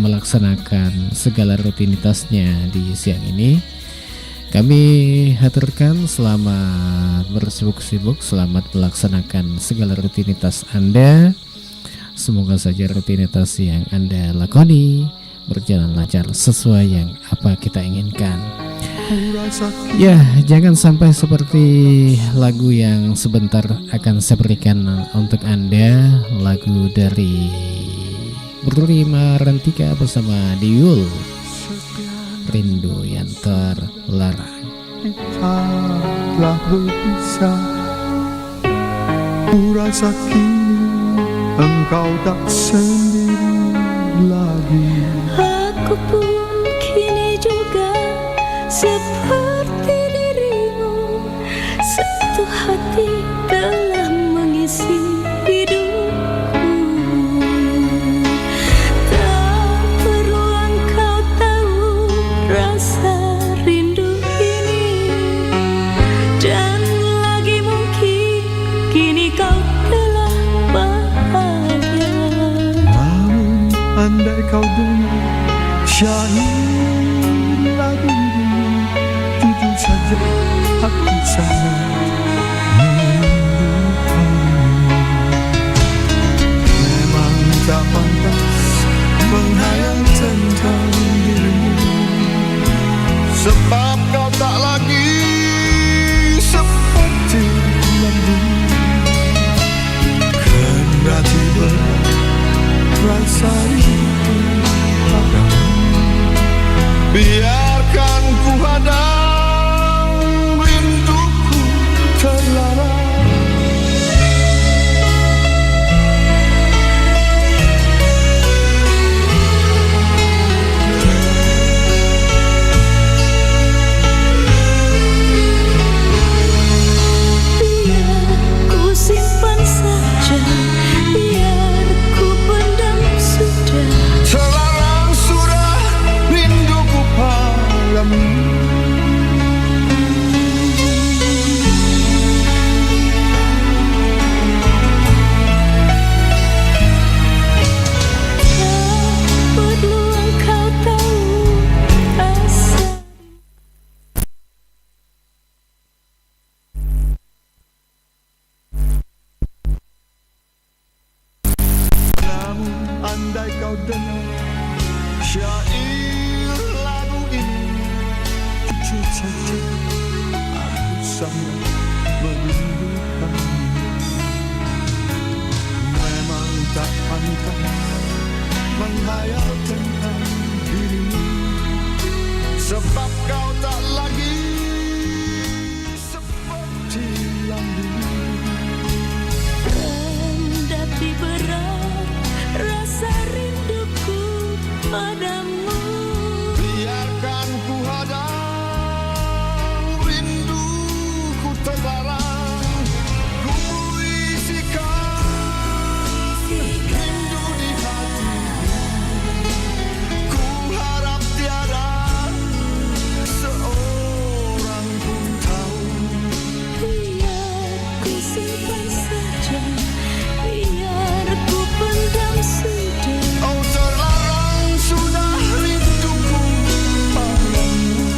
melaksanakan segala rutinitasnya di siang ini. Kami haturkan selamat bersibuk-sibuk, selamat melaksanakan segala rutinitas Anda. Semoga saja rutinitas yang Anda lakoni berjalan lancar sesuai yang apa kita inginkan. Ya, jangan sampai seperti lagu yang sebentar akan saya berikan untuk Anda, lagu dari Brima Rantika bersama Diul, Rindu yang Terlarang. Kita telah berpisah, ku rasa kini engkau tak sendiri lagi. Aku pun kini juga seperti dirimu, satu hati telah mengisi hidupku. Tak perlu engkau tahu rasa rindu ini, dan lagi mungkin kini kau telah bahagia. Namun andai kau dengar syair lagu ini, jujur saja aku sangat merindukanmu. Memang tak pantas menghayal tentang dirimu, sebab kau tak lagi seperti dulu. Kan berarti berat rasa itu padamu. Biarkan ku hadang rinduku terlarang. Biar ku simpan saja, biar ku pendam sudah. Terlarang sudah rinduku padamu. Tak perlu engkau tahu rasa. Namun andai kau dengar syair lagu ini, jujur saja aku sangat merindukanmu. Memang tak pantas menghayal tentang dirimu, sebab kau tak lagi seperti yang dulu. Kendati berat rasa rinduku padamu, Biarkan ku hadang rinduku terlarang. Ku puisikan rindu di hati. Ku harap tiada seorang pun tahu. biar ku simpan saja, biar ku pendam sudah. Oh, terlarang sudah rinduku padamu.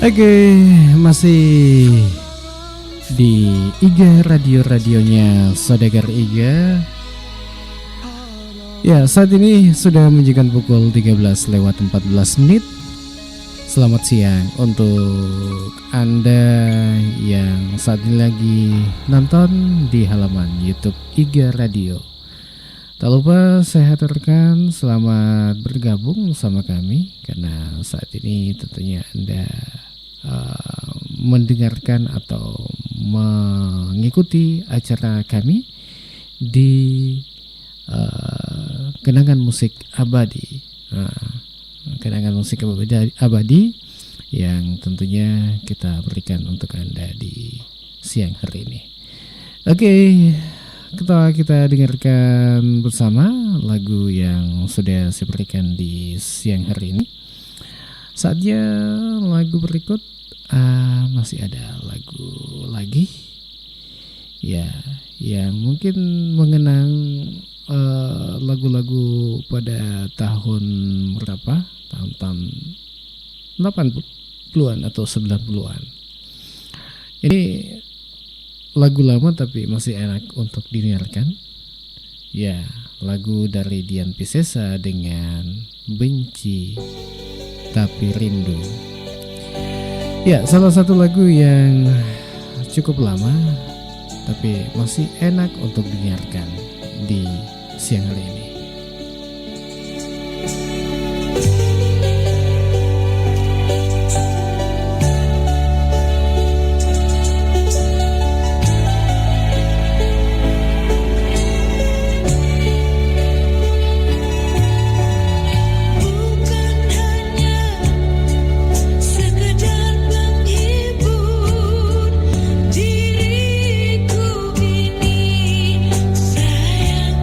Oke, masih di IGA radio-radionya Saudagar IGA. Ya, saat ini sudah menunjukkan pukul 13 lewat 14 menit. Selamat siang untuk Anda yang saat ini lagi nonton di halaman YouTube IGA Radio. Tak lupa saya haturkan selamat bergabung sama kami, karena saat ini tentunya Anda mendengarkan atau mengikuti acara kami di Kenangan Musik Abadi. Kenangan musik abadi yang tentunya kita berikan untuk Anda di siang hari ini. Oke, kita dengarkan bersama lagu yang sudah saya berikan di siang hari ini. Saatnya lagu berikut, masih ada lagu lagi ya yang mungkin mengenang lagu-lagu pada tahun berapa? Tahun 80-an atau 90-an. Ini lagu lama tapi masih enak untuk didengarkan. Ya, lagu dari Dian Piscesa dengan Benci Tapi Rindu. Ya, salah satu lagu yang cukup lama tapi masih enak untuk didengarkan di siang hari ini. Diriku ini sayang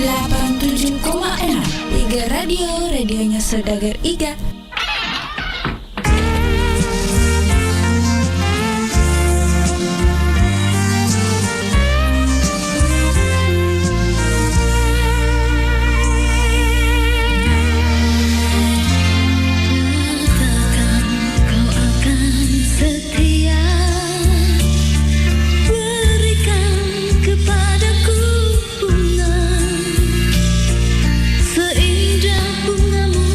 87,6 Iga Radio, radionya Saudagar Iga. Seindah bungamu,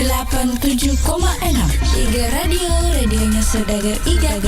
87,6 Iga Radio, radionya Saudagar Iga.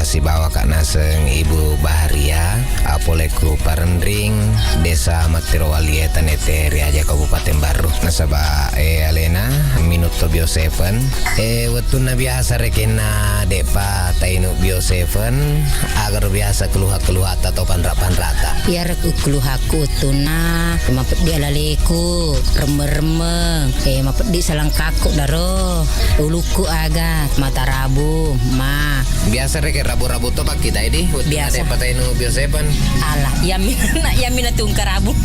si bawa Kak Naseng Ibu Baharia Apoleku Parendring Desa Matirowali Tanete Riaja Kabupaten Baru nasaba Alena minuto bio 7 wetuna biasa rekena depa tainu bio 7 agar biasa keluha atau panra-panrata biar keluhaku tuna mapet dia laleku remeng mapet di salang kaku daro uluku aga mata rabu ma biasa reke rabu-rabu to pak kita ini biasa depa tainu bio 7 alah yamina tungkar rabu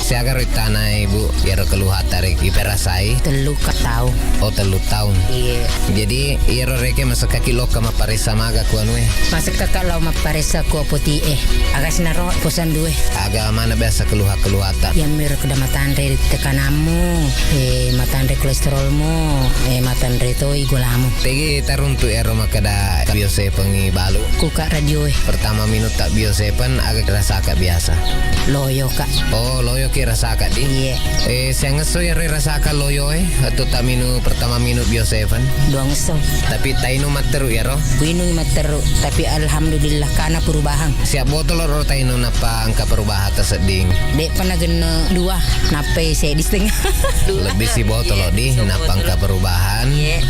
siaga ritana ibu biar keluha tarik iperasai telu ka tahu oh 3 tahun iya jadi iro reke masa kaki kama parisa maga kuan we. Masa kakak lau maparesa ko putih agak sinaro posan due. Aga mana biasa keluha-keluhatan. Yang mir kuda matandre tekanamu, matandre kolesterolmu, matandre toi gulamu. Tegi taruntu ero makada biose pengi balu. Kuka radio Pertama minut tak biose pen agak rasa kak biasa. loyo kak. Oh loyo ki rasa kak di. Iya, Saya ngeso ya rasa kak loyo atau tak minum pertama minut biose pen. doang so. Tapi tainu materu ya roh. Kuinung materu, tapi alhamdulillah karena perubahan. Siap botol roh tainu napa angka perubahan terseding. Dek pernah gena 2, nape saya di setengah. Lebih si botol loh di napa angka perubahan. Ya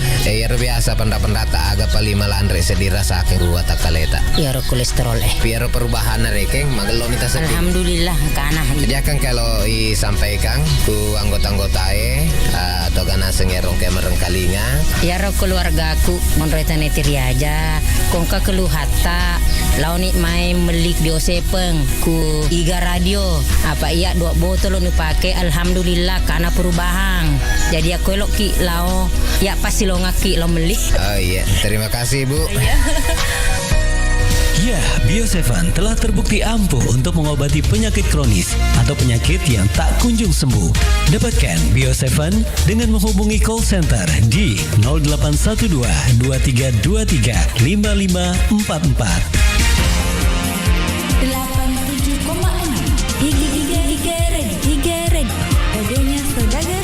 biasa pendata agak paling malandre sedira sakit ruwa tak kaleta. Ya ro kolesterol Biar perubahan rekeng magelo minta sedih. Alhamdulillah karena Jangan kalau sampaikan ku anggota-anggota atau kana sengerong ke merengkalinga. ya ro keluargaku menretan netiri aja. Kongka keluhata launi main melik biosepeng ku iga radio. Apa iya 2 botol nu pake alhamdulillah karena perubahan. Jadi aku elok ki lao ya pasti lo ngaki lo melik. Oh iya, terima kasih Bu. Ya, Bio7 telah terbukti ampuh untuk mengobati penyakit kronis atau penyakit yang tak kunjung sembuh. Dapatkan Bio7 dengan menghubungi call center di 0812 2323 5544. 87,6 Iga Red radionya Saudagar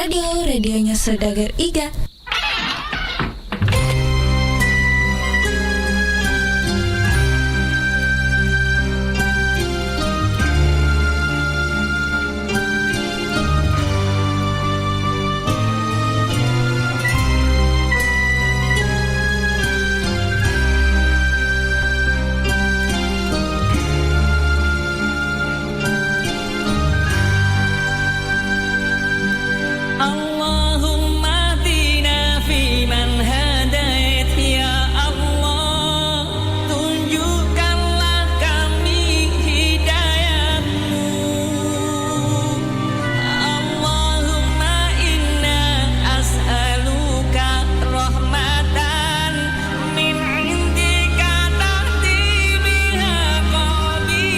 Radio, radionya Saudagar Iga. Allahumma hdina fiman hadait ya Allah, tunjukkanlah kami hidayah-Mu. Allahumma inna as'aluka rahmatan min indika tahdi biha qalbi.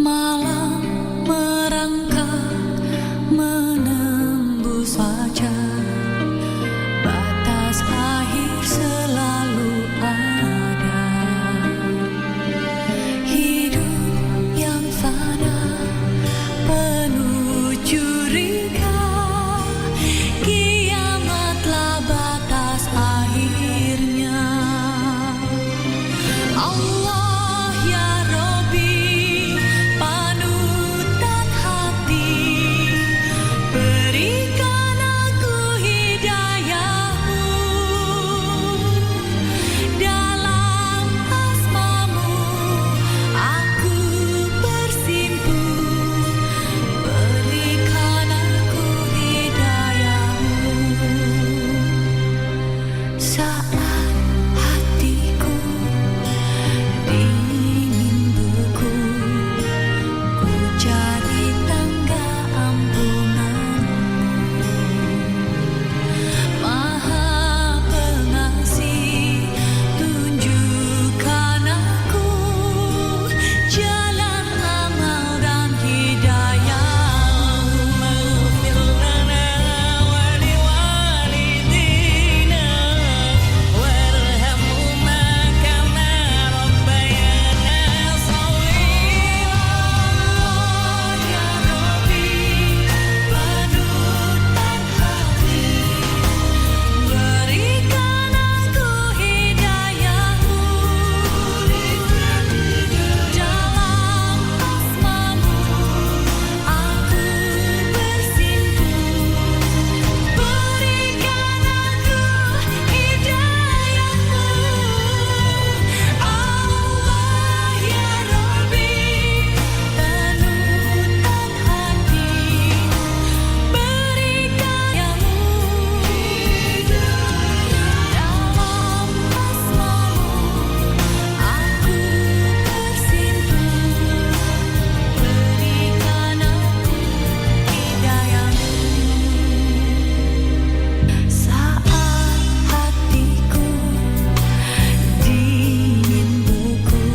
Malam merangkak menembus fajar, batas akhir selalu ada. Hidup yang fana penuh curiga, kiamatlah batas akhirnya. Allah ya Rabbi, panutan hati, berikan aku hidayah-Mu. Dalam asma-Mu aku bersimpuh, berikan aku hidayah-Mu. Saat hatiku dingin beku, ku cari tangga ampunan-Mu. Maha Pengasih, tunjukkan aku jalan amal dan hidayah-Mu. Maghfir lana wa liwalidina warhamhuma kama rabbayana shaghira. Ya Rabbi, panutan hati, berikan aku hidayah-Mu. Dalam asma-Mu aku bersimpuh, berikan aku hidayah-Mu. Allah ya Rabbi, panutan hati, berikan yang-Mu. Dalam asma-Mu aku bersimpuh, berikan aku hidayah-Mu. Saat hatiku dingin beku,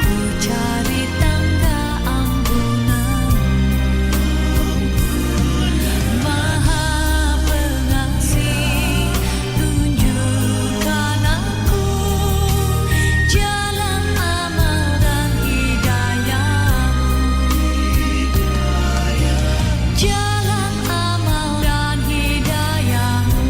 ku cari tangga ampunan-Mu. Maha Pengasih, tunjukkan aku jalan amal dan hidayah-Mu. Jalan amal dan hidayah-Mu.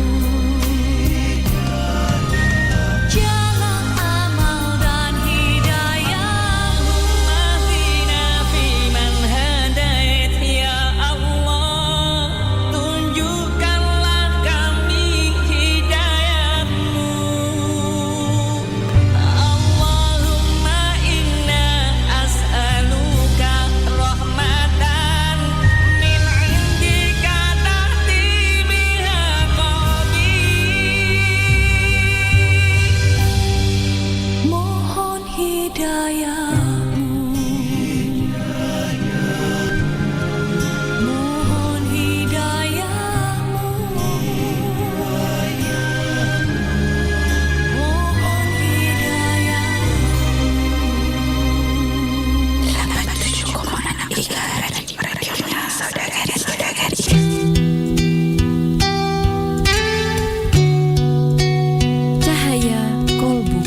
Jalan amal dan hidayah-Mu. Mahdina fiman hadait ya Allah, tunjukkanlah kami hidayah-Mu. Allahumma inna as'aluka rahmatan min indika tahdi biha qalbi. Mohon hidayah-Mu. Mohon hidayah-Mu. Mohon hidayah-Mu. Cahaya kolbu.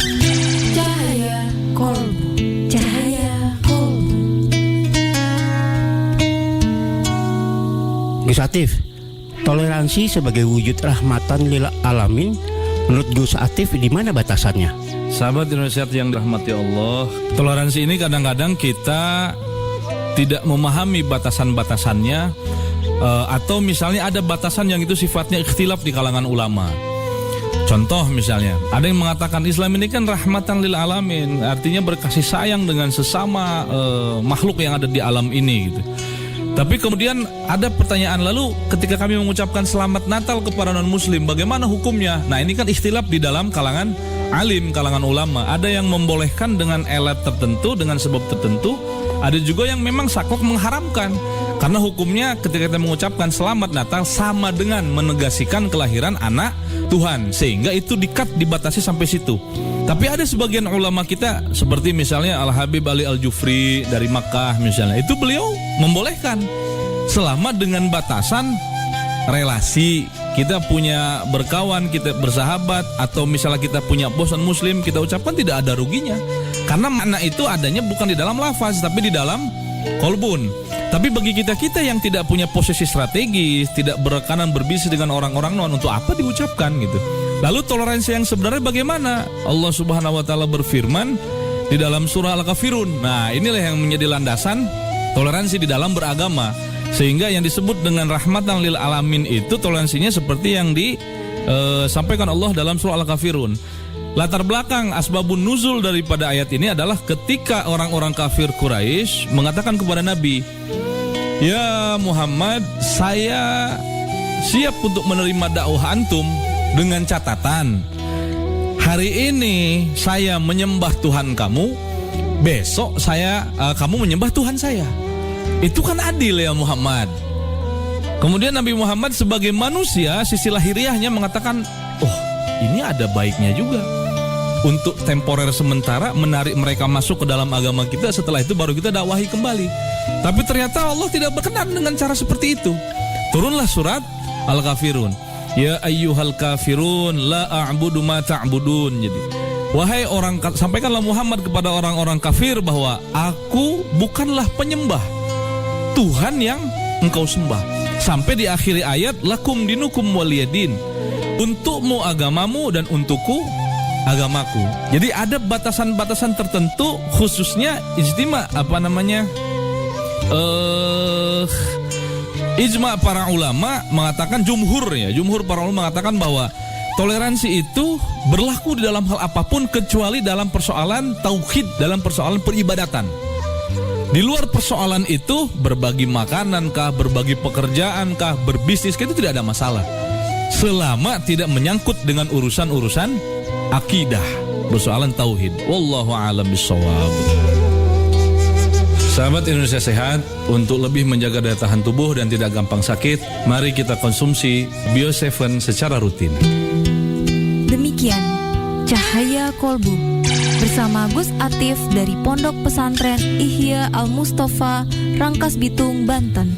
Gus Atif, toleransi sebagai wujud rahmatan lil alamin, menurut Gus Atif di mana batasannya? Sahabat Indonesia yang dirahmati Allah, toleransi ini kadang-kadang kita tidak memahami batasan-batasannya, atau misalnya ada batasan yang itu sifatnya ikhtilaf di kalangan ulama. Contoh misalnya, ada yang mengatakan Islam ini kan rahmatan lil alamin, artinya berkasih sayang dengan sesama makhluk yang ada di alam ini gitu. Tapi kemudian ada pertanyaan, lalu ketika kami mengucapkan selamat Natal kepada non-muslim, bagaimana hukumnya? Nah, ini kan ikhtilaf di dalam kalangan alim, kalangan ulama. Ada yang membolehkan dengan elat tertentu, dengan sebab tertentu. Ada juga yang memang saklek mengharamkan. Karena hukumnya ketika kita mengucapkan selamat Natal sama dengan menegasikan kelahiran anak Tuhan, sehingga itu dibatasi sampai situ. Tapi ada sebagian ulama kita seperti misalnya Al-Habib Ali Al-Jufri dari Makkah misalnya, itu beliau membolehkan selama dengan batasan relasi. Kita punya berkawan, kita bersahabat, atau misalnya kita punya bos non-muslim, kita ucapkan tidak ada ruginya. Karena makna itu adanya bukan di dalam lafaz, tapi di dalam kolbun. Tapi bagi kita yang tidak punya posisi strategis, tidak berkanan berbisnis dengan orang-orang non, untuk apa diucapkan gitu. Lalu toleransi yang sebenarnya bagaimana? Allah Subhanahu wa taala berfirman di dalam surah Al-Kafirun. Nah, inilah yang menjadi landasan toleransi di dalam beragama. Sehingga yang disebut dengan rahmatan lil alamin itu toleransinya seperti yang disampaikan Allah dalam surah Al-Kafirun. Latar belakang asbabun nuzul daripada ayat ini adalah ketika orang-orang kafir Quraisy mengatakan kepada Nabi, "Ya Muhammad, saya siap untuk menerima dakwah antum dengan catatan hari ini saya menyembah Tuhan kamu, besok kamu menyembah Tuhan saya." Itu kan adil ya Muhammad. Kemudian Nabi Muhammad sebagai manusia, sisi lahiriahnya mengatakan, oh ini ada baiknya juga. Untuk temporer sementara menarik mereka masuk ke dalam agama kita, setelah itu baru kita dakwahi kembali. Tapi ternyata Allah tidak berkenan dengan cara seperti itu. Turunlah surat Al-Kafirun. Ya ayyuhal kafirun la a'budu ma ta'budun. Jadi, wahai orang, sampaikanlah Muhammad kepada orang-orang kafir bahwa aku bukanlah penyembah Tuhan yang engkau sembah. Sampai di akhir ayat, lakum dinukum waliyadin. Untukmu agamamu dan untukku agamaku. Jadi ada batasan-batasan tertentu, khususnya ijtima ijma para ulama mengatakan, jumhur para ulama mengatakan bahwa toleransi itu berlaku di dalam hal apapun kecuali dalam persoalan tauhid, dalam persoalan peribadatan. Di luar persoalan itu, berbagi makanan kah, berbagi pekerjaan kah, berbisnis kah, itu tidak ada masalah. Selama tidak menyangkut dengan urusan-urusan akidah, persoalan tauhid. Wallahu a'lam bishawab. Sahabat Indonesia Sehat, untuk lebih menjaga daya tahan tubuh dan tidak gampang sakit, mari kita konsumsi Bio7 secara rutin. Demikian Cahaya Kolbu bersama Gus Atif dari Pondok Pesantren Ihya Al-Mustafa, Rangkas Bitung, Banten.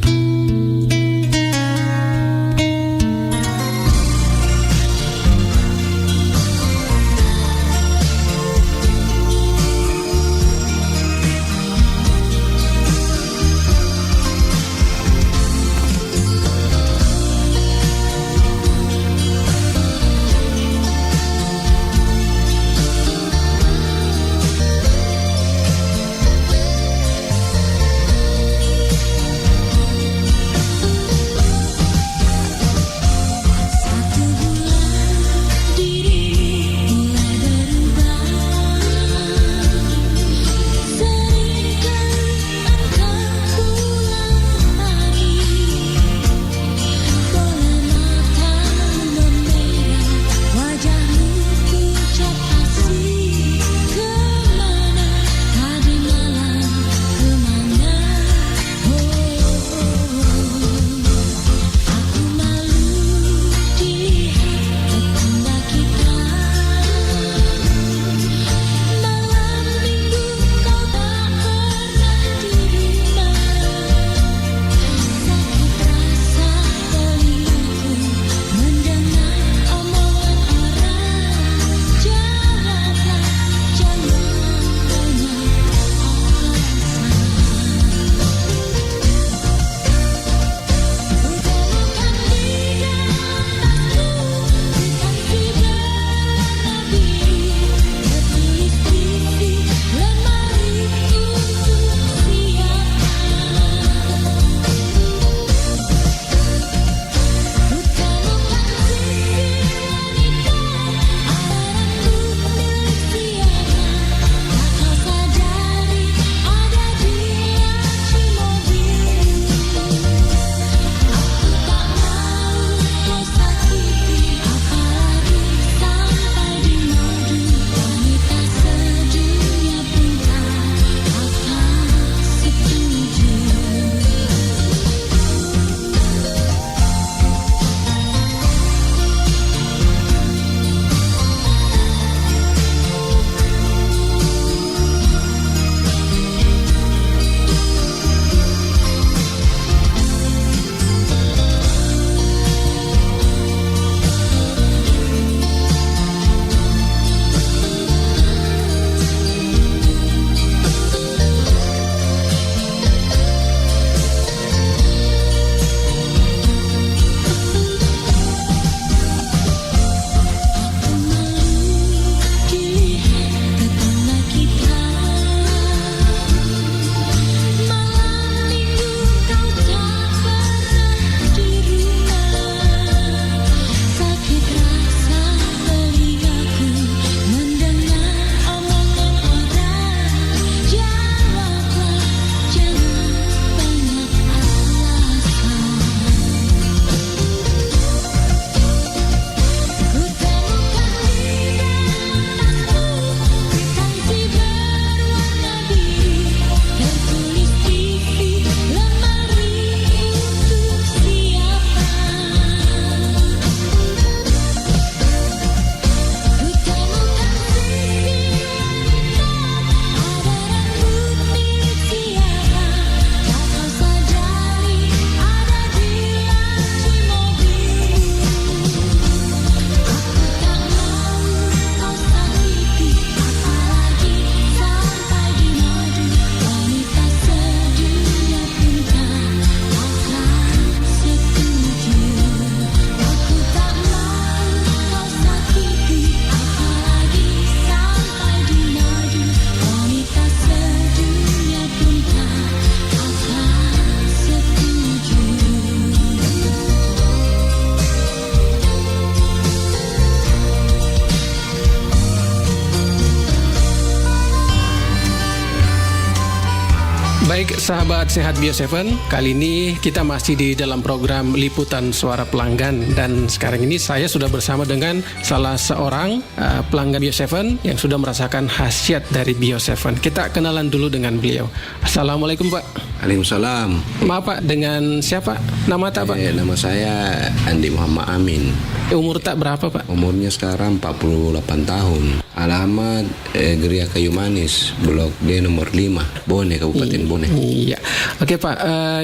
Baik sahabat Sehat Bio 7, kali ini kita masih di dalam program Liputan Suara Pelanggan, dan sekarang ini saya sudah bersama dengan salah seorang pelanggan Bio 7 yang sudah merasakan khasiat dari Bio 7. Kita kenalan dulu dengan beliau. Assalamualaikum Pak. Waalaikumsalam. Maaf Pak, dengan siapa? Nama tak Pak? Nama saya Andi Muhammad Amin. Umur tak berapa Pak? Umurnya sekarang 48 tahun. Alamat Geria Kayu Manis, Blok D nomor 5, Bone, Kabupaten Bone. Iya. Oke Pak,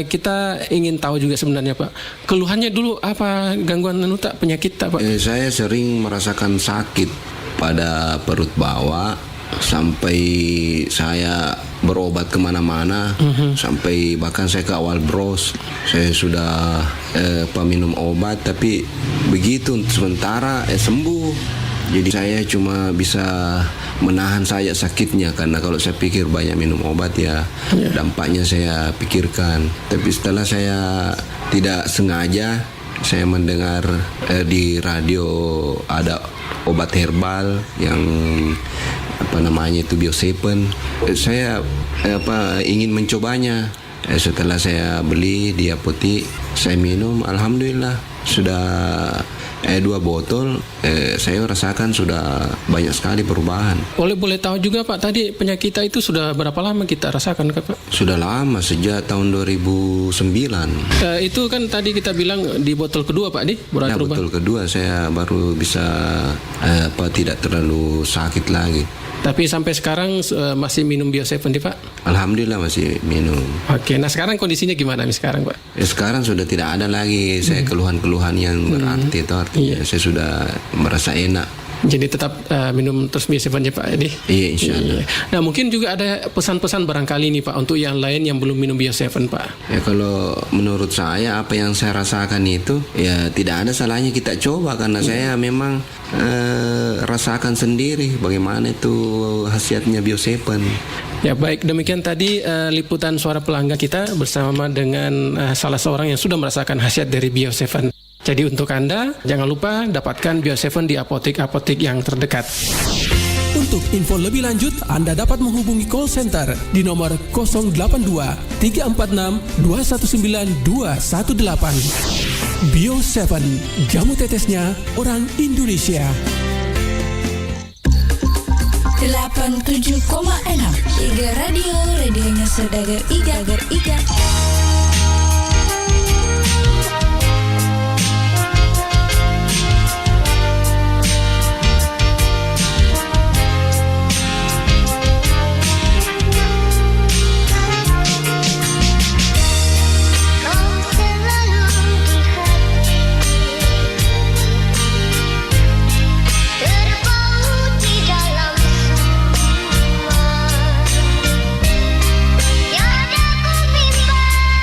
kita ingin tahu juga sebenarnya Pak, keluhannya dulu apa, gangguan tak, penyakit tak Pak? Saya sering merasakan sakit pada perut bawah, sampai saya berobat kemana-mana, sampai bahkan saya ke awal bros, saya sudah minum obat, tapi begitu sementara sembuh. Jadi saya cuma bisa menahan saja sakitnya, karena kalau saya pikir banyak minum obat ya dampaknya saya pikirkan. Tapi setelah saya tidak sengaja saya mendengar di radio ada obat herbal yang itu Bio 7. Saya ingin mencobanya. Setelah saya beli di apotek, saya minum, alhamdulillah sudah 2 botol, saya rasakan sudah banyak sekali perubahan. Boleh tahu juga Pak, tadi penyakit itu sudah berapa lama kita rasakan Pak? Sudah lama, sejak tahun 2009. Itu kan tadi kita bilang di botol kedua Pak, botol kedua saya baru bisa tidak terlalu sakit lagi. Tapi sampai sekarang masih minum Bio 7 Pak? Alhamdulillah masih minum. Oke, nah sekarang kondisinya gimana nih sekarang Pak? Sekarang sudah tidak ada lagi saya keluhan-keluhan yang berarti, itu artinya saya sudah merasa enak. Jadi tetap minum terus Bio 7 ya Pak? Iya, insya Allah. Nah mungkin juga ada pesan-pesan barangkali nih Pak untuk yang lain yang belum minum Bio 7 Pak? Ya kalau menurut saya apa yang saya rasakan itu ya tidak ada salahnya kita coba, karena saya memang rasakan sendiri bagaimana itu khasiatnya Bio 7. Ya baik, demikian tadi liputan suara pelanggan kita bersama dengan salah seorang yang sudah merasakan khasiat dari Bio 7. Jadi untuk Anda, jangan lupa dapatkan Bio 7 di apotek-apotek yang terdekat. Untuk info lebih lanjut, Anda dapat menghubungi call center di nomor 082 346 219 218. Bio 7, jamu tetesnya orang Indonesia. 87,6 Iga Radio, radionya Saudagar Iga. Tiada ku bimbang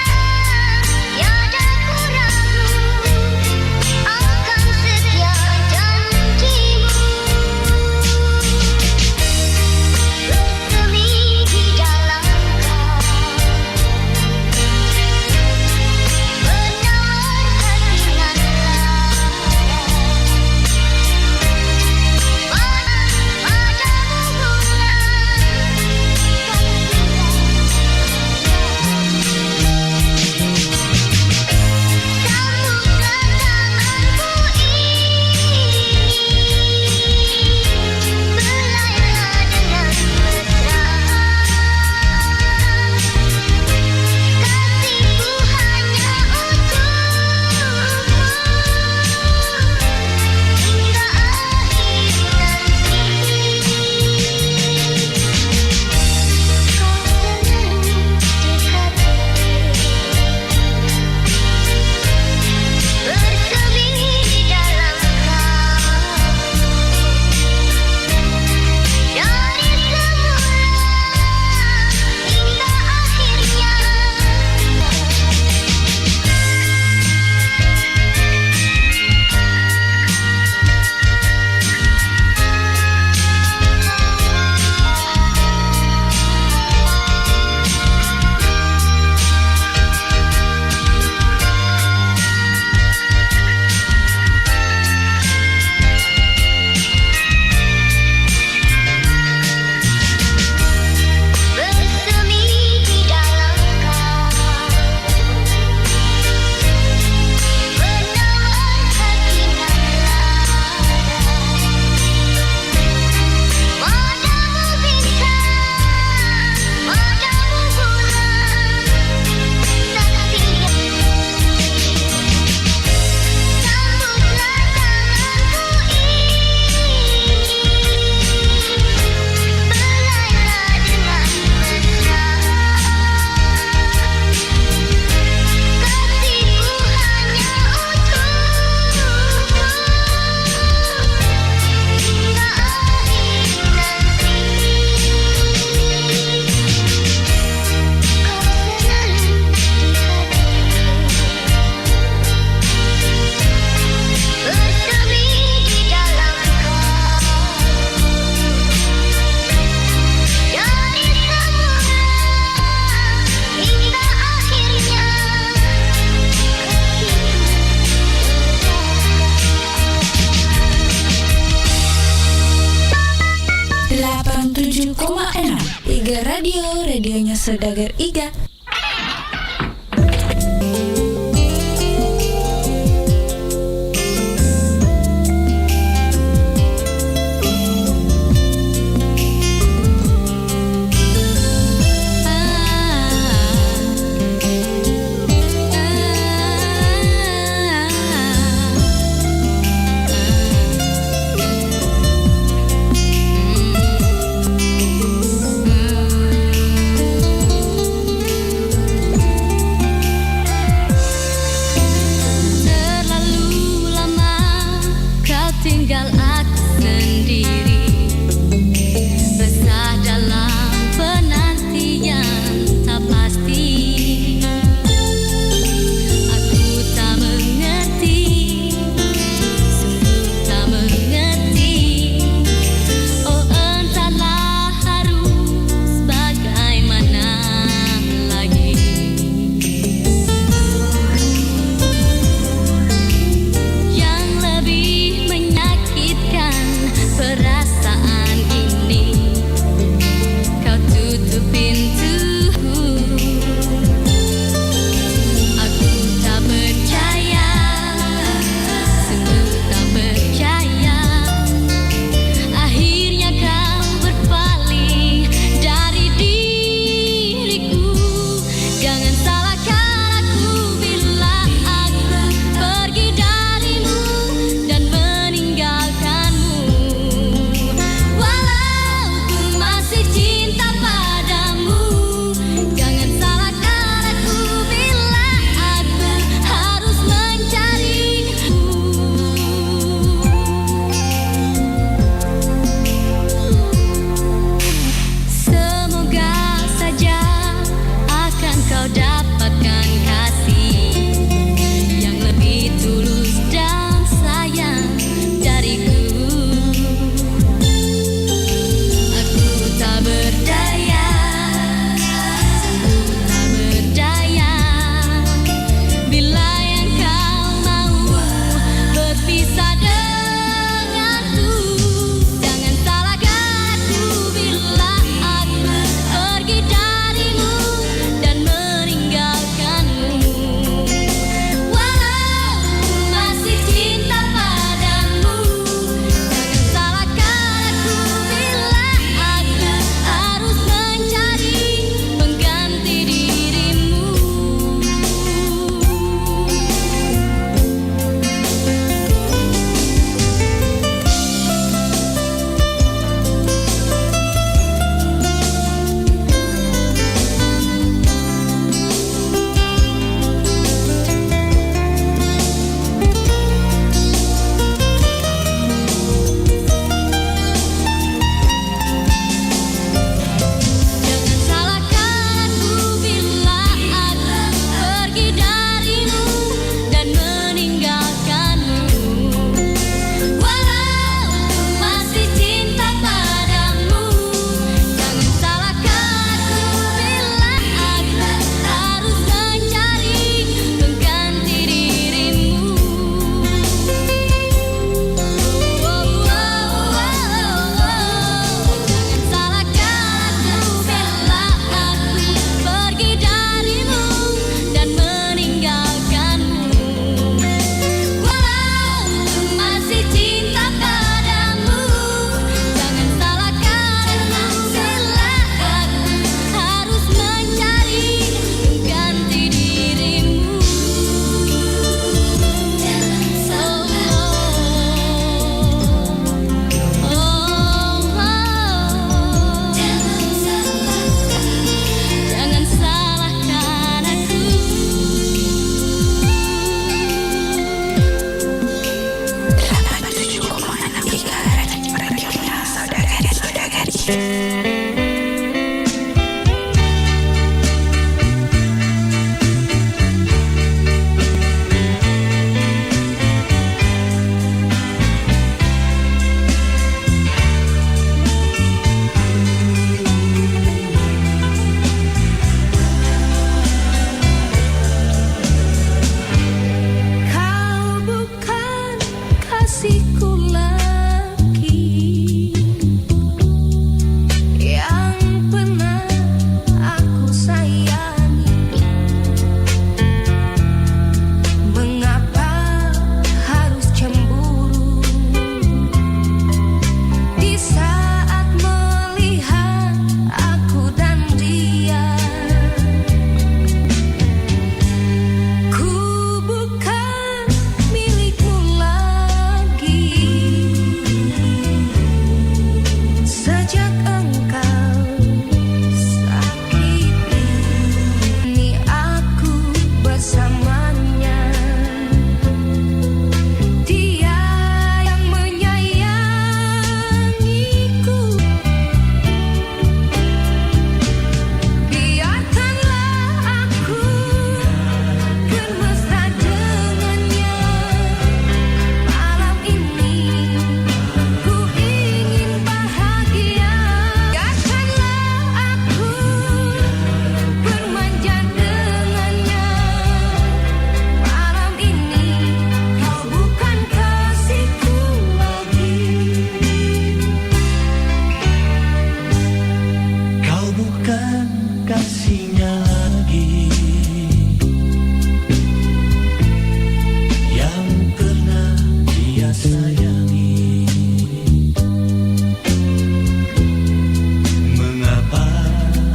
radionya Saudagar Iga. kasihnya lagi yang pernah dia sayangi. Mengapa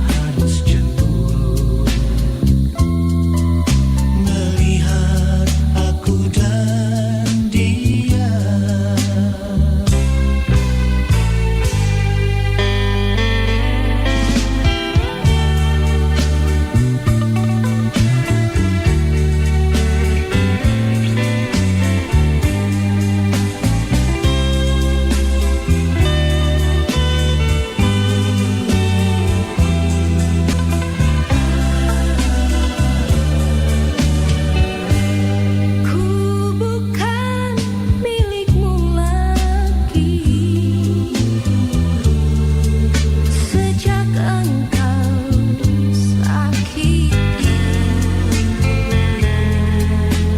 harus cemburu melihat aku dan dia? Ku bukan milikmu lagi sejak engkau sakiti.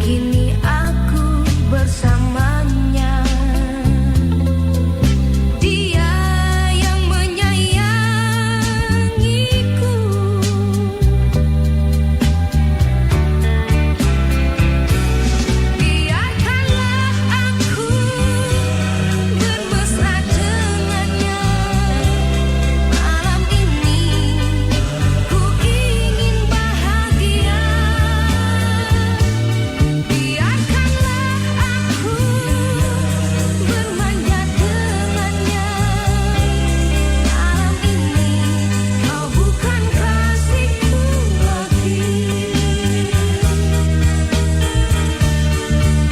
Kini aku bersamanya, dia yang menyayangiku. Biarkanlah aku bermesra dengannya. Malam ini ku ingin bahagia. Biarkanlah aku bermanja dengannya. Malam ini kau bukan kasihku lagi.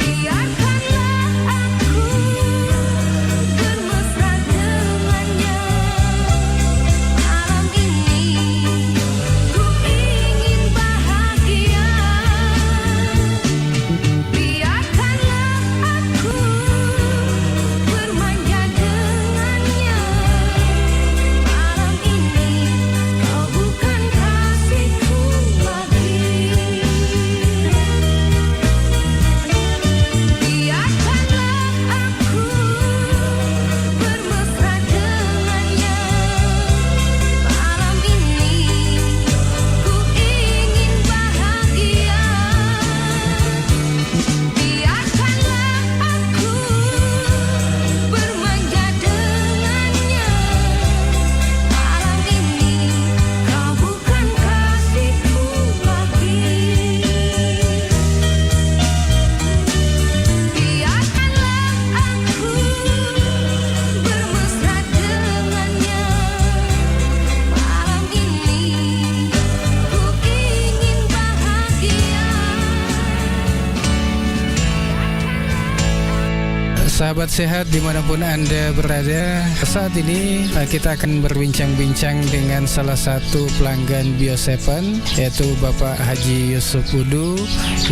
Biarkanlah aku bermesra dengannya. Malam ini ku ingin bahagia. Biarkanlah aku bermanja dengannya. Malam ini kau bukan kasihku lagi. Biarkanlah aku bermesra dengannya. Malam ini ku ingin bahagia. Biarkanlah aku bermanja dengannya. Malam ini kau bukan kasihku lagi. Biarkanlah aku bermesra dengannya. Malam ini ku ingin bahagia. Sahabat sehat dimanapun Anda berada, saat ini kita akan berbincang-bincang dengan salah satu pelanggan Bio7, yaitu Bapak Haji Yusuf Udu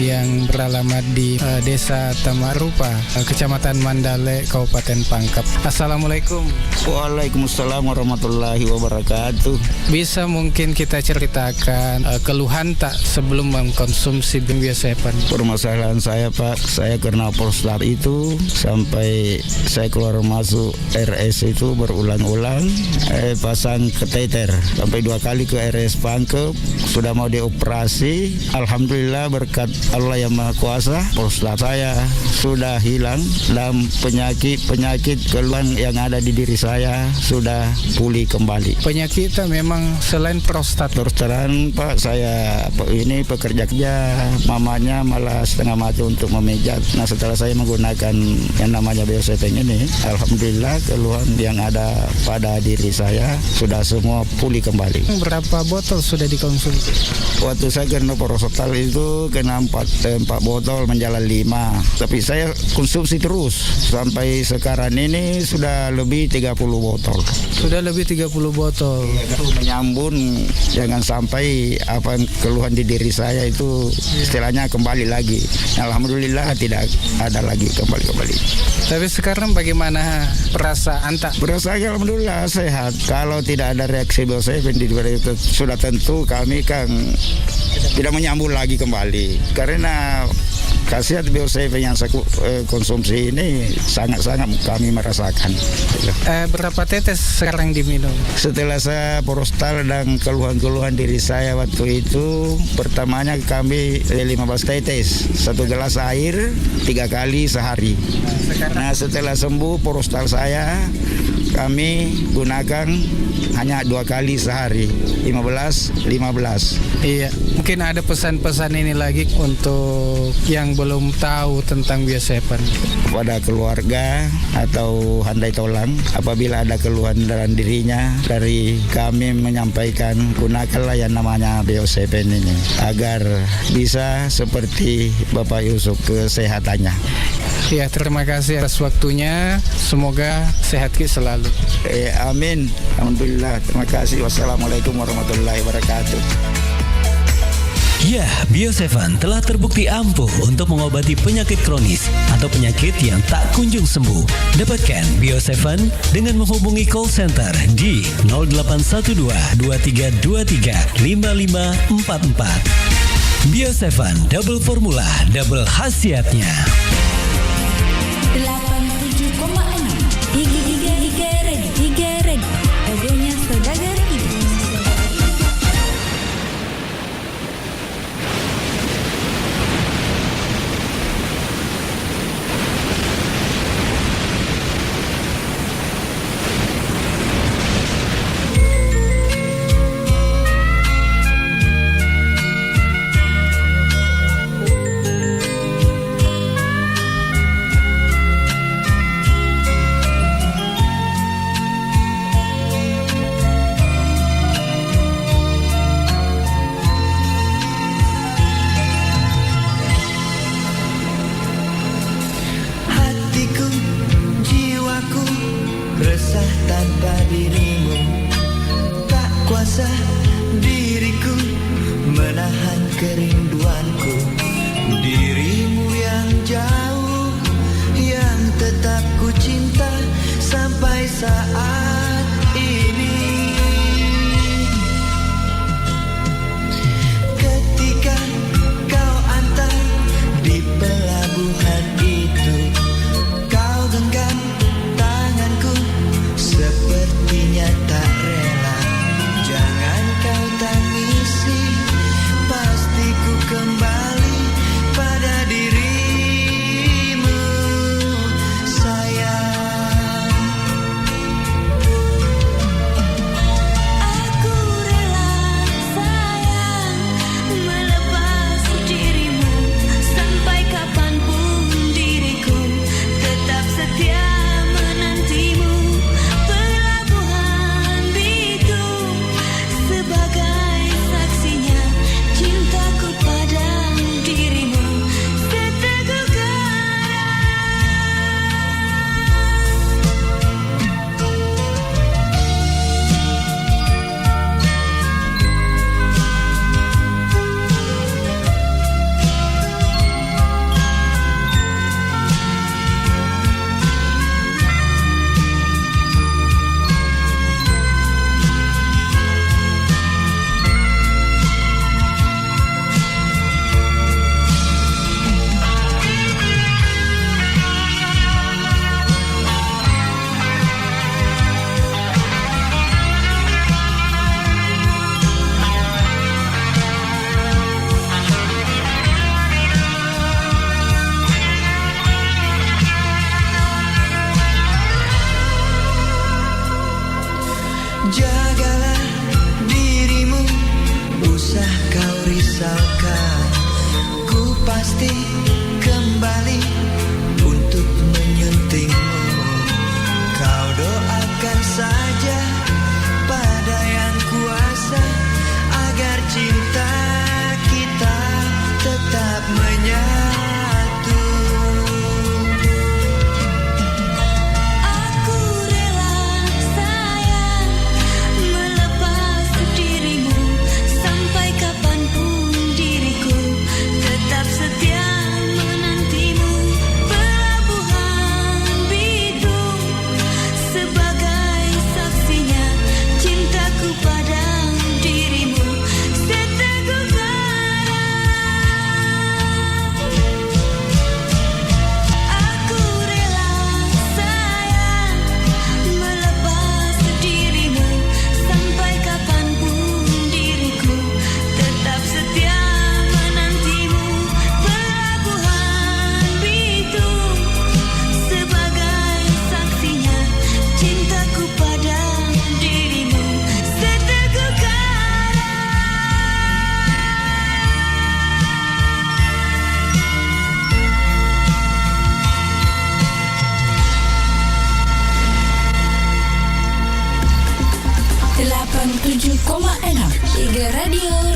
yang beralamat di Desa Tamarupa, Kecamatan Mandale, Kabupaten Pangkep. Assalamualaikum. Waalaikumsalam warahmatullahi wabarakatuh. Bisa mungkin kita ceritakan keluhan tak sebelum mengkonsumsi Bio7? Permasalahan saya Pak, saya kena prostat itu sampai saya keluar masuk RS itu berulang-ulang, pasang kateter sampai 2 kali ke RS Pangkep, sudah mau dioperasi. Alhamdulillah berkat Allah yang Maha Kuasa, prostat saya sudah hilang dan penyakit keluhan yang ada di diri saya sudah pulih kembali. Penyakit memang selain prostat. Terus terang Pak, saya ini pekerja kerja, mamanya malah setengah mati untuk memijat. Nah setelah saya menggunakan yang namanya Bio7 ini, alhamdulillah keluhan yang ada pada diri saya sudah semua pulih kembali. Berapa botol sudah dikonsumsi? Waktu saya kena prostat itu kena 4 botol menjalan 5, tapi saya konsumsi terus sampai sekarang ini sudah lebih 30 botol. Sudah lebih 30 botol. Menyambung jangan sampai apa keluhan di diri saya itu istilahnya kembali lagi. Alhamdulillah tidak ada lagi kembali. Tapi sekarang bagaimana perasaan tak? Perasaan alhamdulillah sehat. Kalau tidak ada reaksi Bio7 itu sudah tentu kami kan tidak menyambung lagi kembali. Karena khasiat Bio7 yang saya konsumsi ini sangat-sangat kami merasakan. Berapa tetes sekarang diminum? Setelah saya prostal dan keluhan-keluhan diri saya waktu itu, pertamanya kami 15 tetes, 1 gelas air 3 kali sehari. Nah setelah sembuh prostal saya, kami gunakan hanya 2 kali sehari, 15. Iya, mungkin ada pesan-pesan ini lagi untuk yang belum tahu tentang Bio7. Kepada keluarga atau handai tolang, apabila ada keluhan dalam dirinya, dari kami menyampaikan gunakanlah yang namanya Bio7 ini agar bisa seperti Bapak Yusuf kesehatannya. Ya, terima kasih atas waktunya. Semoga sehat selalu. Amin. Alhamdulillah. Terima kasih. Wassalamualaikum warahmatullahi wabarakatuh. Ya, Bio7 telah terbukti ampuh untuk mengobati penyakit kronis atau penyakit yang tak kunjung sembuh. Dapatkan Bio7 dengan menghubungi call center di 0812 2323 5544. Bio7 double formula, double khasiatnya. 87,6 Giga Red radionya Saudagar Ibu. Hatiku, jiwaku resah tanpa dirimu. Tak kuasa diriku menahan kerinduanku. Dirimu yang jauh, yang tetap ku cinta sampai saat ini. Ketika kau antar di pelabuhan itu, kau genggam tanganku sepertinya tak rela. Jangan kau tangisi, pasti ku kembali pada dirimu, sayang. Aku rela sayang melepas dirimu, sampai kapanpun diriku tetap setia menantimu. Pelabuhan Bitung sebagai saksinya, cintaku pada dirimu seteguh karang. Jagalah dirimu, usah kau risaukan. Ku pasti kembali untuk menyuntingmu. Kau doakan saja pada yang kuasa agar cinta kita tetap menyatu. Aku rela sayang melepas dirimu, sampai kapanpun diriku tetap setia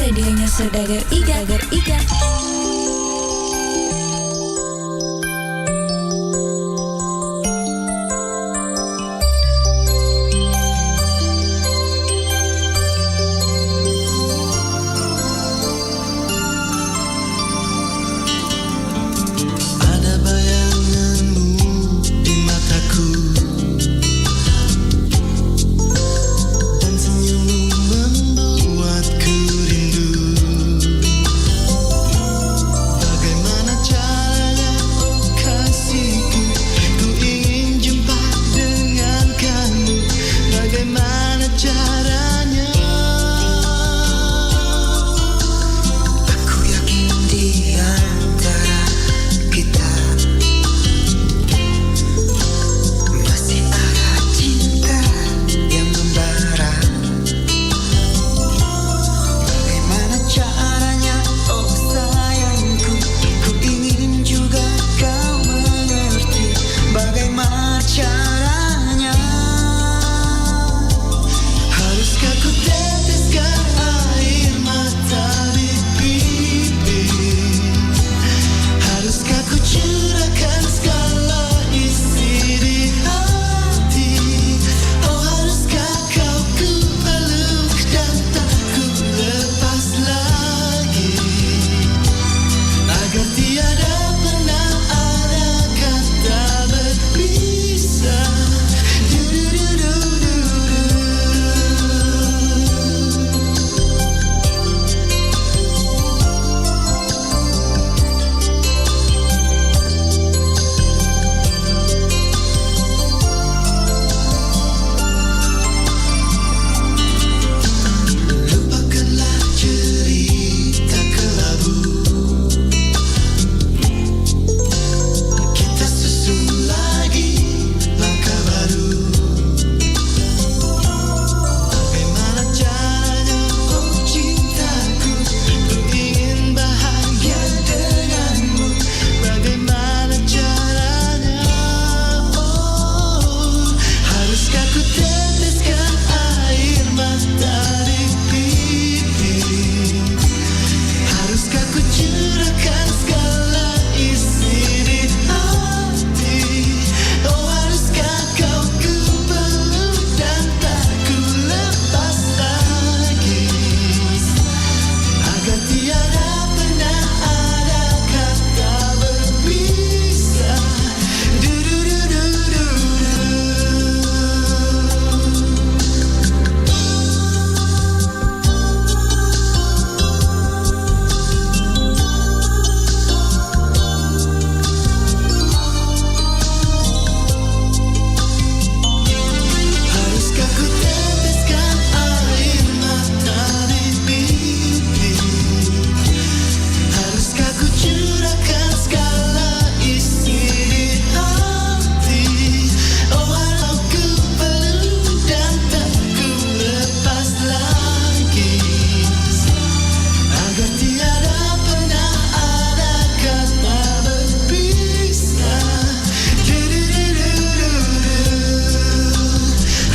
radionya Saudagar Iga. Ada bayanganmu di mataku dan senyummu membuatku rindu. Bagaimana caranya, oh kasihku, ku ingin jumpa dengan kamu. Bagaimana caranya? Aku yakin di antara kita masih ada cinta yang membara. Bagaimana caranya, oh sayangku, ku ingin juga kau mengerti. Bagaimana caranya? Haruskah ku teteskan air mata di pipi? Haruskah ku curahkan segala isi di hati? Oh haruskah kau ku peluk dan tak ku lepas lagi? Agar tiada pernah ada kata berpisah. Du-du-du-du-du-du. Lupakanlah cerita kelabu. Kita susun lagi langkah baru. Bagaimana caranya, oh cintaku, ku ingin bahagia denganmu. Bagaimana caranya? Oh, haruskah ku teteskan air mata di pipi? Haruskah ku curahkan segala isi di hati? Oh haruskah kau ku peluk dan tak ku lepas lagi? Agar tiada pernah ada kata berpisah. Du-du-du-du-du-du. Haruskah ku teteskan air mata di pipi? Haruskah ku curahkan segala isi di hati? Oh walau ku peluk dan tak ku lepas lagi. Agar tiada pernah ada kata berpisah. Du-du-du-du-du-du.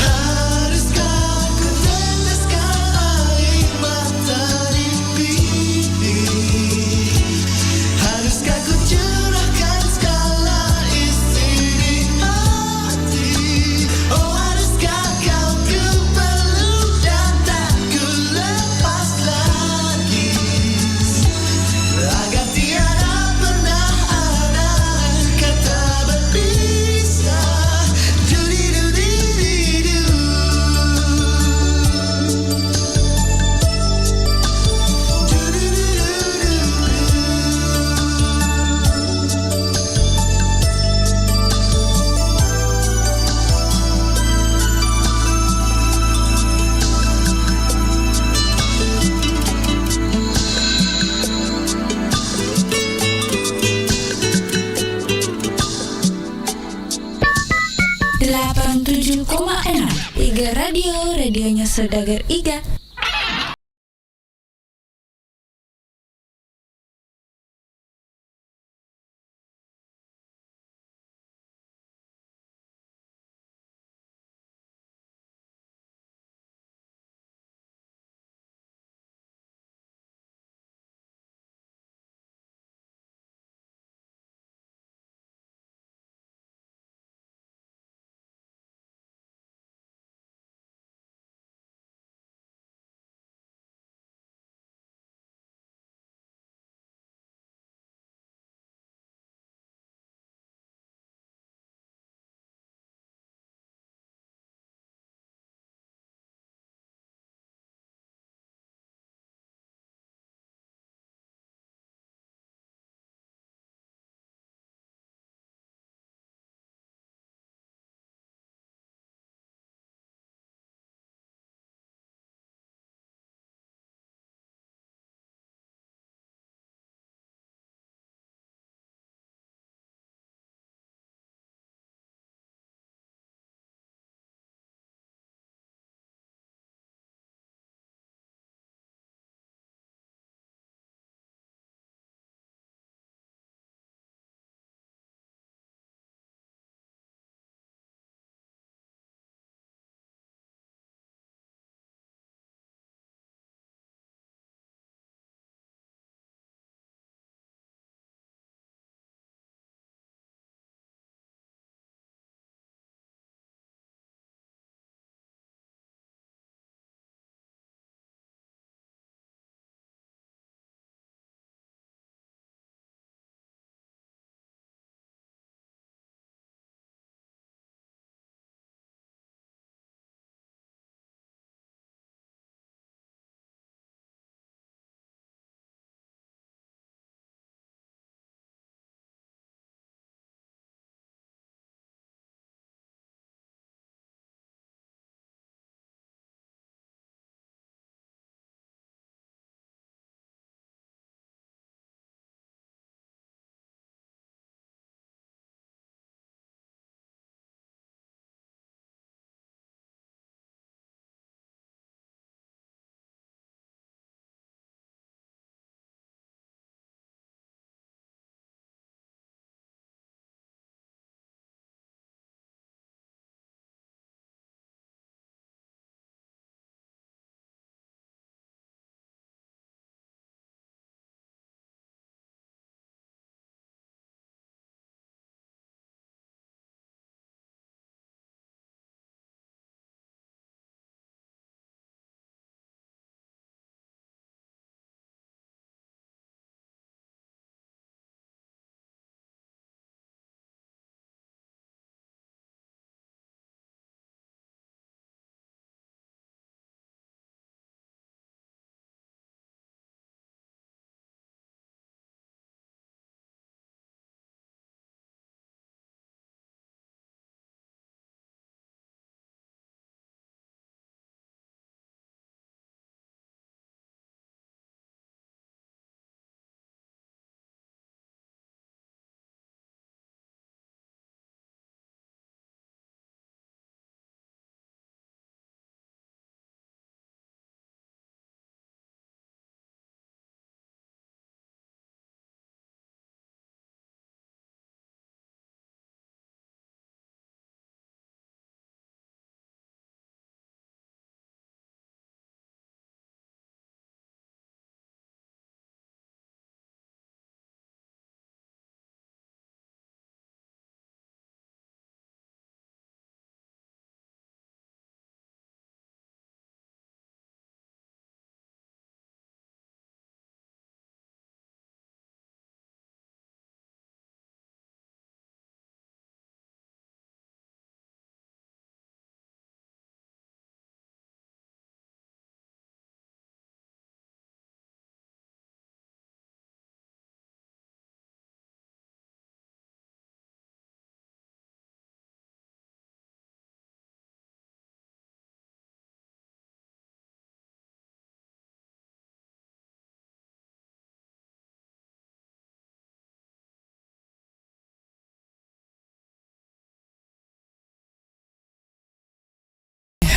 Haruskah ku teteskan air mata di pipi? Haruskah ku curahkan segala isi di hati? Oh haruskah kau ku peluk dan tak ku lepas lagi? Agar tiada pernah ada kata berpisah. Du-di-du-di-di-du. Iga Radio, radionya Saudagar Iga.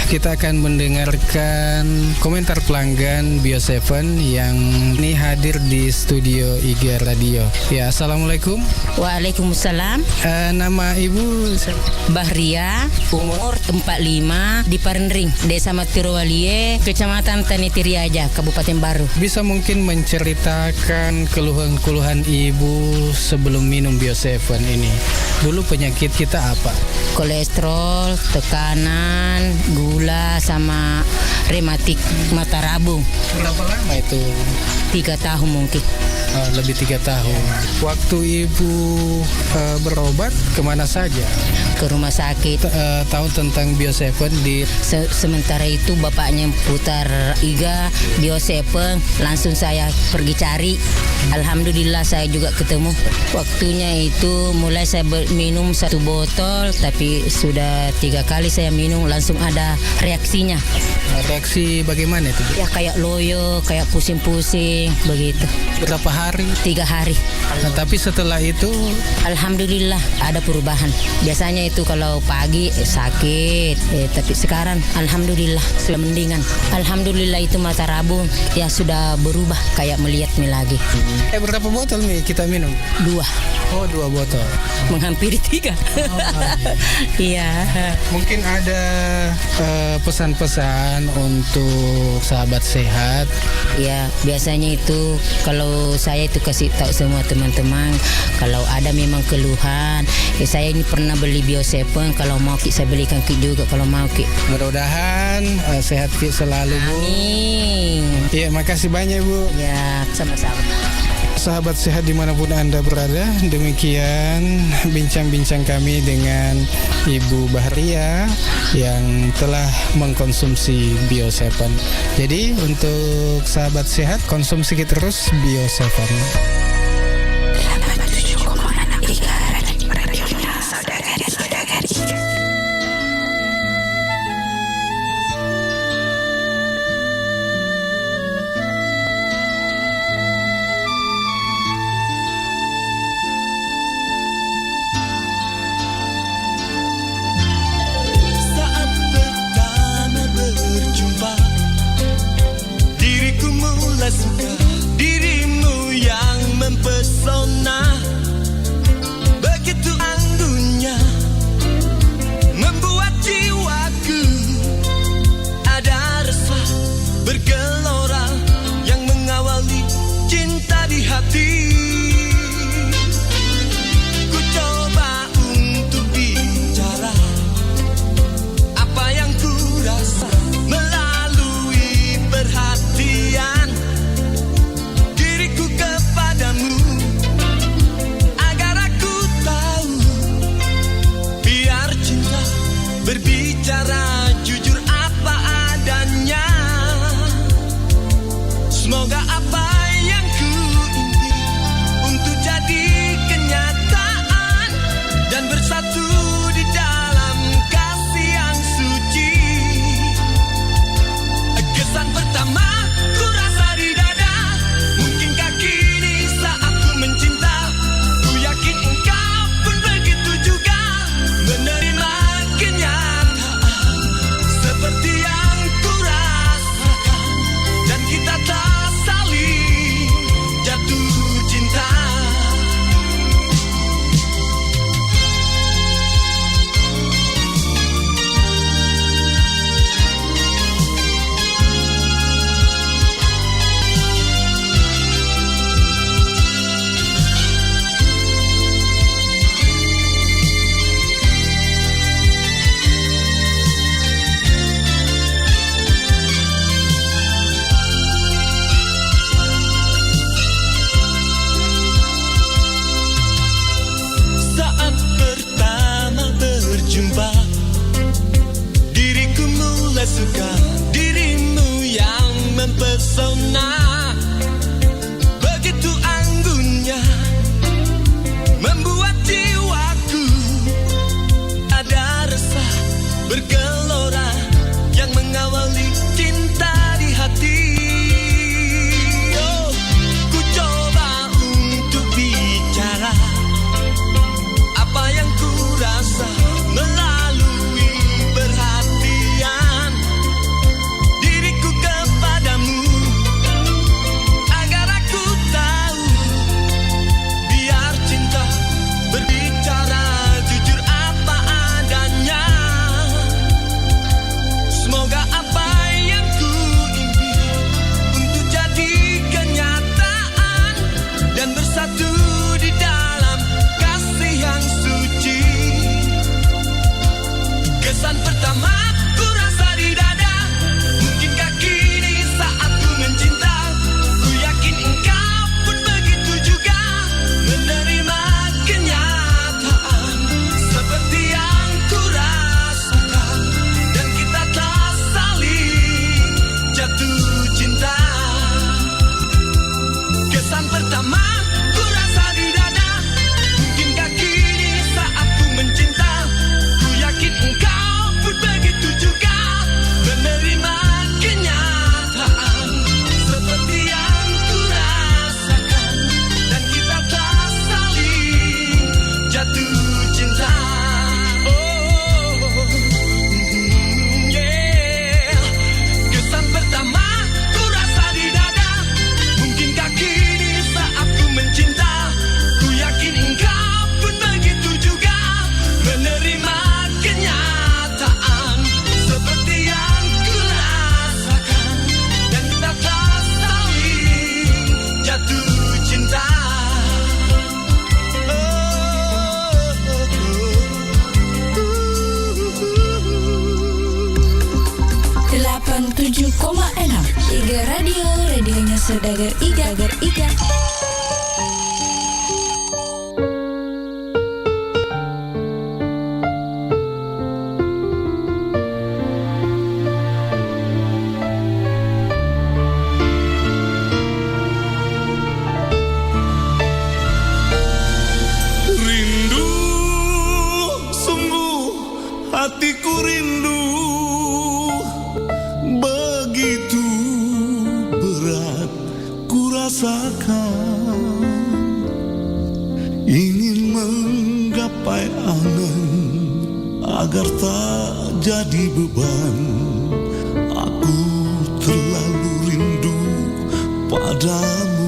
kita akan mendengarkan komentar pelanggan Bio7 yang ini hadir di studio IG Radio. Ya, Assalamualaikum. Waalaikumsalam. Nama Ibu Bahria, umur 45, di Parendring, Desa Matirowalie, Kecamatan Tanitiriaja, Kabupaten Baru. bisa mungkin menceritakan keluhan-keluhan Ibu sebelum minum Bio7 ini. Dulu penyakit kita apa? Kolesterol, tekanan, gula, sama rematik mata rabung. Berapa lama itu? 3 tahun mungkin. Lebih 3 tahun. Waktu Ibu berobat kemana saja? Ke rumah sakit. Tahu tentang Bio7 di sementara itu bapaknya putar IGA Bio7, langsung saya pergi cari. Alhamdulillah saya juga ketemu. Waktunya itu mulai saya minum 1 botol, tapi sudah 3 kali saya minum langsung ada reaksinya. Reaksi bagaimana itu? Ya kayak loyo, kayak pusing-pusing begitu. Berapa hari? 3 hari. Nah, tapi setelah itu alhamdulillah ada perubahan. Biasanya itu kalau pagi sakit, tapi sekarang alhamdulillah sudah mendingan. Alhamdulillah itu mata rabung ya sudah berubah kayak melihatnya lagi. Berapa botol nih kita minum? 2. Oh, 2 botol. Menghampiri 3. Iya. Mungkin ada pesan-pesan untuk sahabat sehat. Ya, biasanya itu kalau saya itu kasih tahu semua teman-teman kalau ada memang keluhan, saya ini pernah beli Bio7, kalau mau Ki saya belikan Ki juga kalau mau Ki. Mudah-mudahan sehat Ki selalu, Bu. Amin. Iya, makasih banyak, Bu. Ya, sama-sama. Sahabat sehat dimanapun Anda berada, demikian bincang-bincang kami dengan Ibu Bahria yang telah mengkonsumsi Bio7. Jadi untuk sahabat sehat, konsumsi terus Bio7. Saat pertama berjumpa, diriku mulai suka dirimu yang Saudagar Iga. Rindu, sungguh hatiku rindu, begitu berat ku rasakan, ingin menggapai angan agar tak jadi beban. Aku terlalu rindu padamu.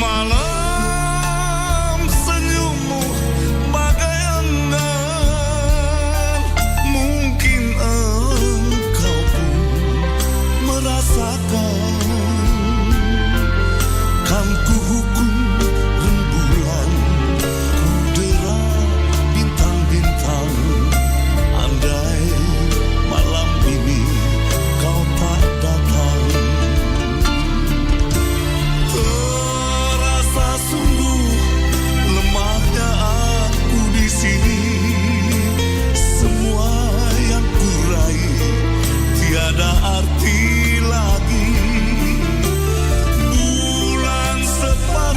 Malam senyummu bagai angan, mungkin engkau pun merasakan. Kan ku hukum rembulan, ku dera bintang-bintang. Andai malam ini kau tak datang, terasa sungguh lemahnya aku di sini. Semua yang ku raih tiada arti lagi. Bulan separuh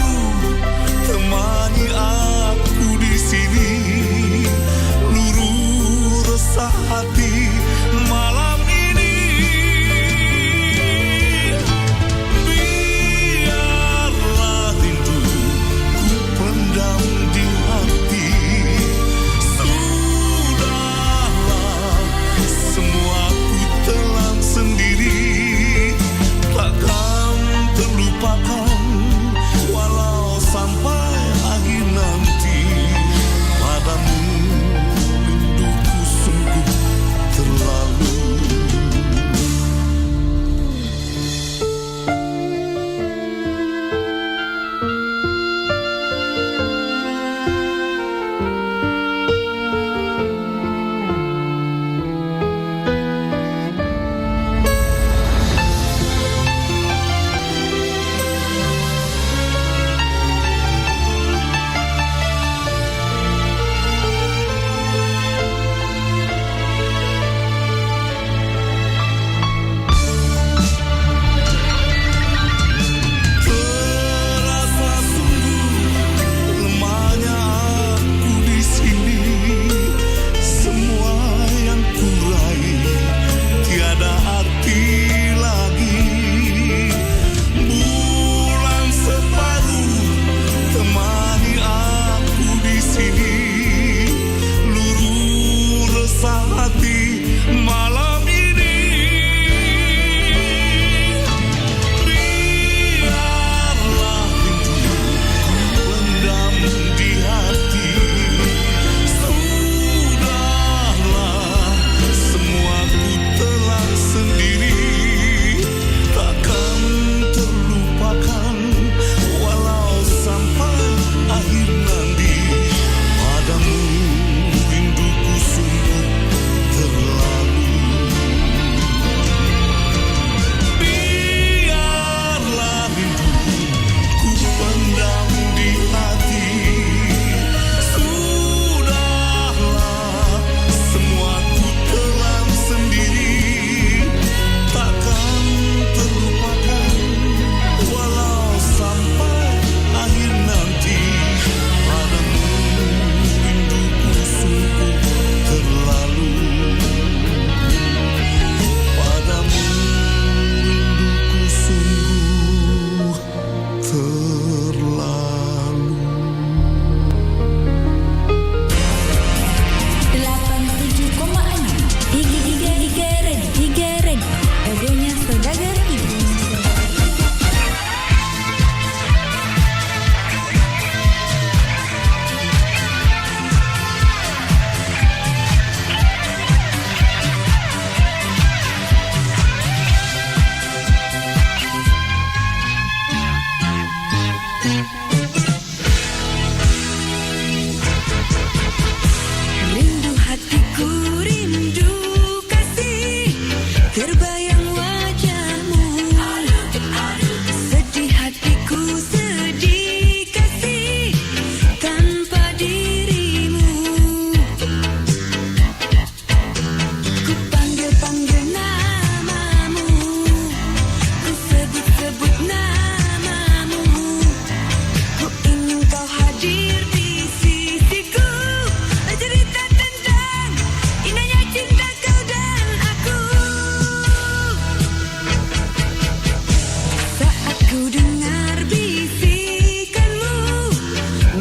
ku dengar bisikanmu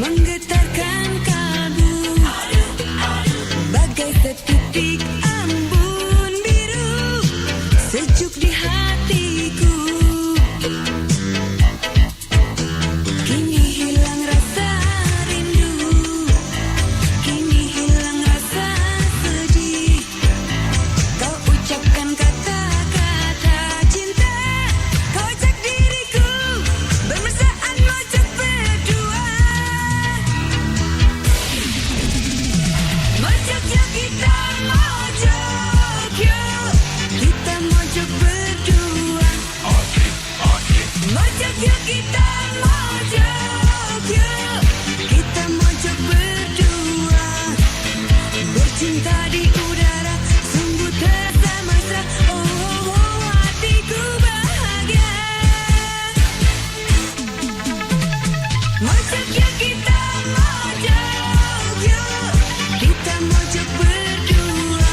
menggetarkan kalbu bagai setitik embun biru sejuk di hatiku. Kini hilang rasa rindu, kini hilang rasa sedih. Kau ucapkan kata-kata cinta, kau ajak diriku bermesraan mojok berdua. Mojok yuk kita mojok yuk, kita mojok berdua. Mojok yuk kita mojok yuk, kita mojok berdua. Bercinta di udara sungguh terasa mesra. Oh, oh, oh, hatiku bahagia. Mojok yuk kita mojok yuk, kita mojok berdua.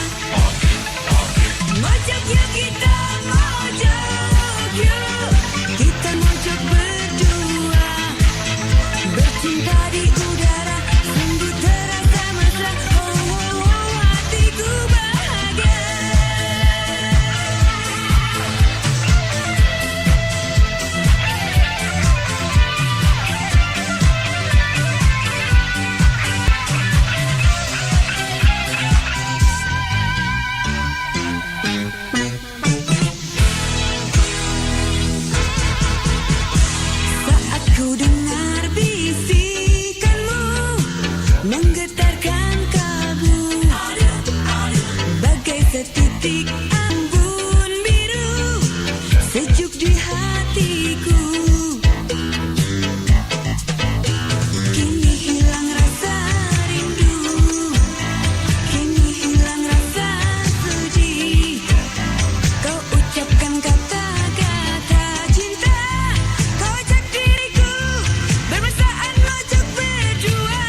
Mojok yuk kita mojok yuk, kita mojok berdua. Bercinta di udara sungguh terasa mesra. Oh, oh, oh, hatiku bahagia. Saat ku dengar bisikanmu menggetarkan kalbu bagai setitik embun biru sejuk di hatiku. Kini hilang rasa rindu, kini hilang rasa sedih. Kau ucapkan kata-kata cinta, kau ajak diriku bermesraan mojok berdua.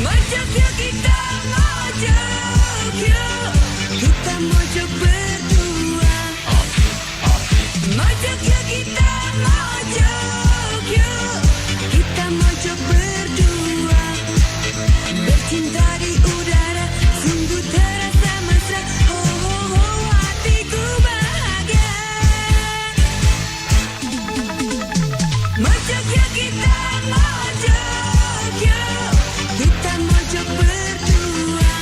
Mojok yuk kita mojok yuk, kita mojok berdua. Mojok yuk kita mojok yuk, kita mojok berdua. Bercinta di udara sungguh terasa mesra. Oh, oh, oh, hatiku bahagia. Mojok yuk kita mojok yuk, kita mojok berdua.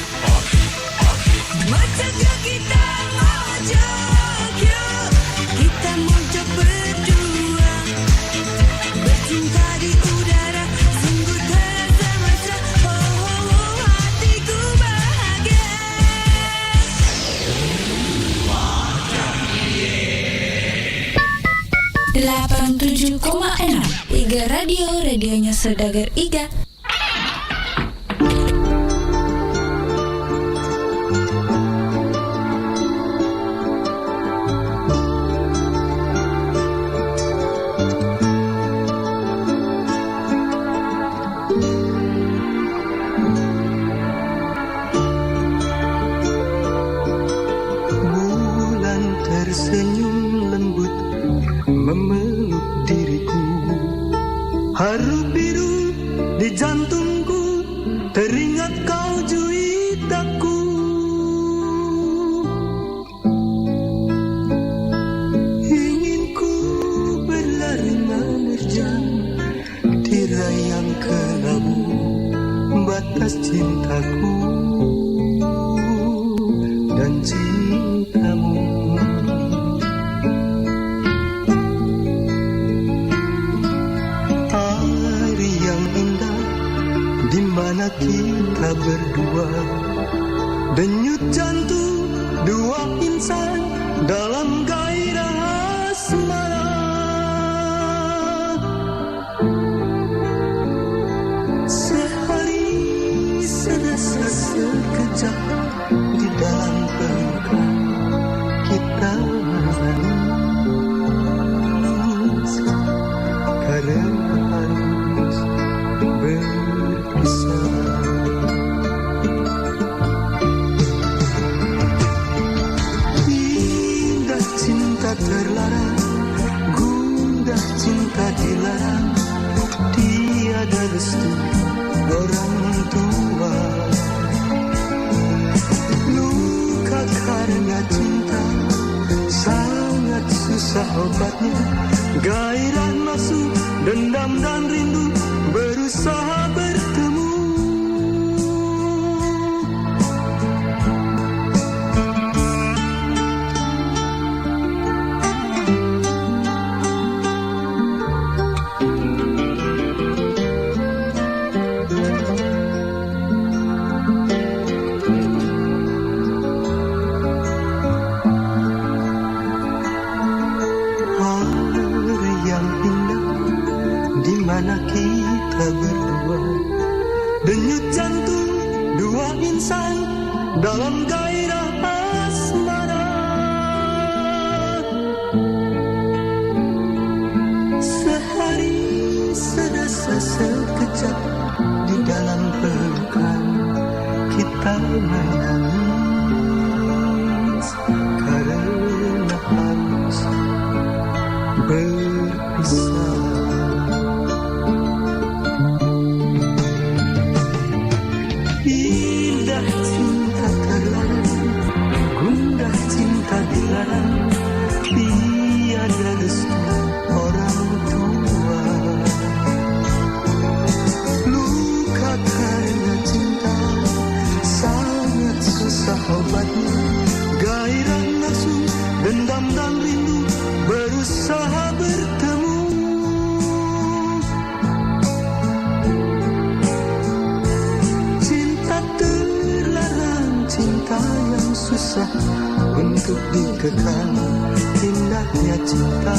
Mojok yuk kita mojok yuk, kita mojok berdua. Bercinta di udara sungguh terasa mesra. Oh, oh, oh, hatiku bahagia. 87,6 Iga Radio, radionya Saudagar Iga. Bulan tersenyum lembut memeluk diriku. Haru biru di jantungku, teringat kau juitaku. Ingin ku berlari menerjang tirai yang kelabu batas cintaku dan cintamu. Hari yang indah di mana kita berdua, denyut jantung dua insan dalam gairah asmara. Sehari serasa sekejap di dalam pelukan kita menangis karena harus berpisah. Indah cinta restu orang tua. Luka karena cinta sangat susah obatnya. Gairah nafsu, dendam dan rindu berusaha bertemu. Kita berdua, denyut jantung dua insan dalam gairah asmara. Sehari sedasa sekejap di dalam pelukan kita menangis karena harus berpisah. Indah cinta terlarang, gundah cinta dilarang, tiada restu orang tua. Luka karena cinta sangat susah obatnya. Gairah nafsu, dendam dan rindu berusaha bertemu. Cinta yang susah untuk dikekang, indahnya cinta